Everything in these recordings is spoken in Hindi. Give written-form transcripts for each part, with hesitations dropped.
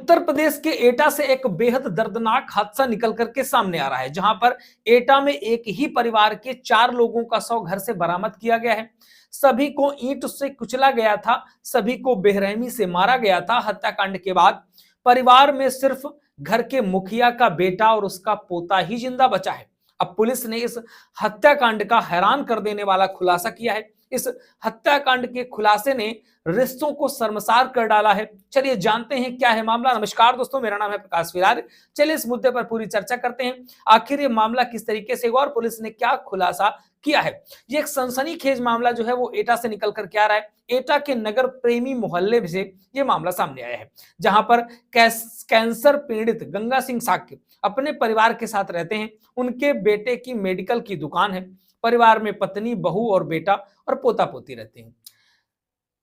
उत्तर प्रदेश के एटा से एक बेहद दर्दनाक हादसा निकल करके सामने आ रहा है, जहां पर एटा में एक ही परिवार के 4 लोगों का शव घर से बरामद किया गया है। सभी को ईंट से कुचला गया था, सभी को बेरहमी से मारा गया था। हत्याकांड के बाद परिवार में सिर्फ घर के मुखिया का बेटा और उसका पोता ही जिंदा बचा है। अब पुलिस ने इस हत्याकांड का हैरान कर देने वाला खुलासा किया है। इस हत्याकांड के खुलासे ने रिश्तों को शर्मसार कर डाला है। चलिए जानते हैं क्या है मामला। नमस्कार दोस्तों, मेरा नाम है प्रकाश विरार। चलिए इस मुद्दे पर पूरी चर्चा करते हैं। आखिर ये मामला किस तरीके से हुआ और पुलिस ने क्या खुलासा किया है। ये एक सनसनीखेज मामला जो है वो एटा से निकल कर के आ रहा है। एटा के नगर प्रेमी मोहल्ले से ये मामला सामने आया है, जहां पर कैंसर पीड़ित गंगा सिंह साक्य अपने परिवार के साथ रहते हैं। उनके बेटे की मेडिकल की दुकान है। परिवार में पत्नी, बहू और बेटा और पोता पोती रहते हैं।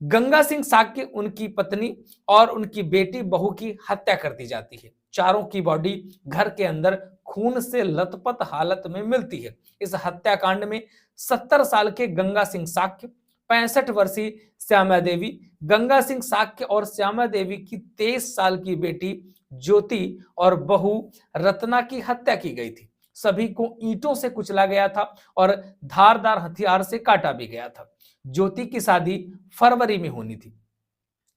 गंगा सिंह साक्य, उनकी पत्नी और उनकी बेटी बहू की हत्या कर दी जाती है। चारों की बॉडी घर के अंदर खून से लथपथ हालत में मिलती है। इस हत्याकांड में 70 साल के गंगा सिंह साक्य, 65 वर्षीय श्यामा देवी, गंगा सिंह साक्य और श्यामा देवी की 23 साल की बेटी ज्योति और बहू रत्ना की हत्या की गई थी। सभी को ईंटों से कुचला गया था और धारदार हथियार से काटा भी गया था। ज्योति की शादी फरवरी में होनी थी।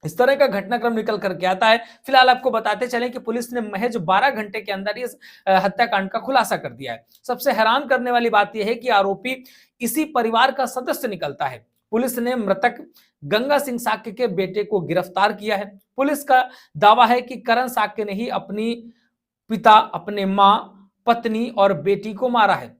इस तरह का घटनाक्रम निकल करके आता है। फिलहाल आपको बताते चलें कि पुलिस ने महज 12 घंटे के अंदर इस हत्याकांड का खुलासा कर दिया है। सबसे हैरान करने वाली बात यह है कि आरोपी इसी परिवार का सदस्य निकलता है। पुलिस ने मृतक गंगा सिंह साक्य के बेटे को गिरफ्तार किया है। पुलिस का दावा है कि करण साक्य ने ही अपनी पिता, अपने मां, पत्नी और बेटी को मारा है।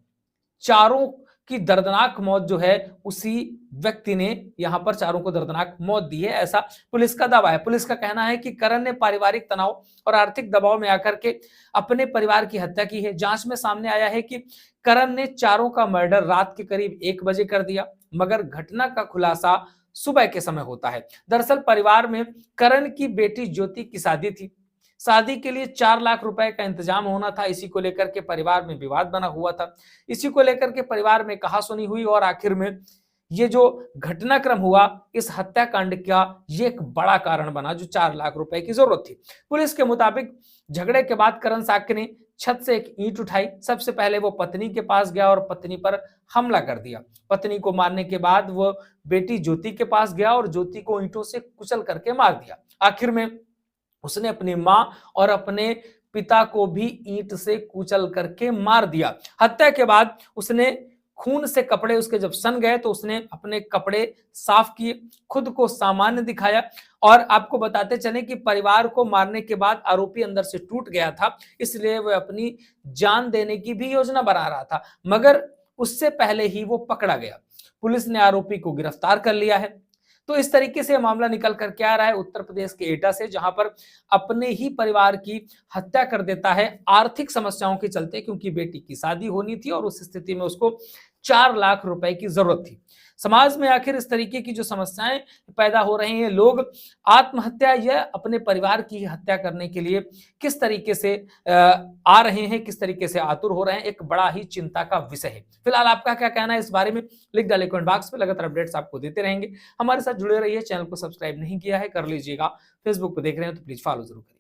चारों की दर्दनाक मौत जो है उसी व्यक्ति ने यहां पर चारों को दर्दनाक मौत दी है, ऐसा पुलिस का दावा है। पुलिस का कहना है कि करण ने पारिवारिक तनाव और आर्थिक दबाव में आकर के अपने परिवार की हत्या की है। जांच में सामने आया है कि करण ने चारों का मर्डर रात के करीब 1 बजे कर दिया, मगर घटना का खुलासा सुबह के समय होता है। दरअसल परिवार में करण की बेटी ज्योति की शादी थी। शादी के लिए 4 लाख रुपए का इंतजाम होना था। इसी को लेकर के परिवार में विवाद बना हुआ था। इसी को लेकर के परिवार में कहासुनी हुई और आखिर में ये जो घटनाक्रम हुआ, इस हत्याकांड का ये एक बड़ा कारण बना, जो 4 लाख रुपए की जरूरत थी। पुलिस के मुताबिक झगड़े के बाद करण साक्य ने छत से एक ईंट उठाई। सबसे पहले वो पत्नी के पास गया और पत्नी पर हमला कर दिया। पत्नी को मारने के बाद वो बेटी ज्योति के पास गया और ज्योति को ईंटों से कुचल करके मार दिया। आखिर में उसने अपनी मां और अपने पिता को भी ईंट से कुचल करके मार दिया। हत्या के बाद उसने खून से कपड़े उसके जब सन गए तो उसने अपने कपड़े साफ किए, खुद को सामान्य दिखाया। और आपको बताते चले कि परिवार को मारने के बाद आरोपी अंदर से टूट गया था, इसलिए वह अपनी जान देने की भी योजना बना रहा था, मगर उससे पहले ही वो पकड़ा गया। पुलिस ने आरोपी को गिरफ्तार कर लिया है। तो इस तरीके से मामला निकल करके आ रहा है उत्तर प्रदेश के एटा से, जहां पर अपने ही परिवार की हत्या कर देता है आर्थिक समस्याओं के चलते, क्योंकि बेटी की शादी होनी थी और उस स्थिति में उसको 4 लाख रुपए की जरूरत थी। समाज में आखिर इस तरीके की जो समस्याएं पैदा हो रही हैं, लोग आत्महत्या या अपने परिवार की हत्या करने के लिए किस तरीके से आ रहे हैं, किस तरीके से आतुर हो रहे हैं, एक बड़ा ही चिंता का विषय है। फिलहाल आपका क्या कहना है इस बारे में, लिख डाले कमेंट बॉक्स में। लगातार अपडेट्स आपको देते रहेंगे। हमारे साथ जुड़े रहिए। चैनल को सब्सक्राइब नहीं किया है कर लीजिएगा। फेसबुक पर देख रहे हैं तो प्लीज फॉलो जरूर करिए।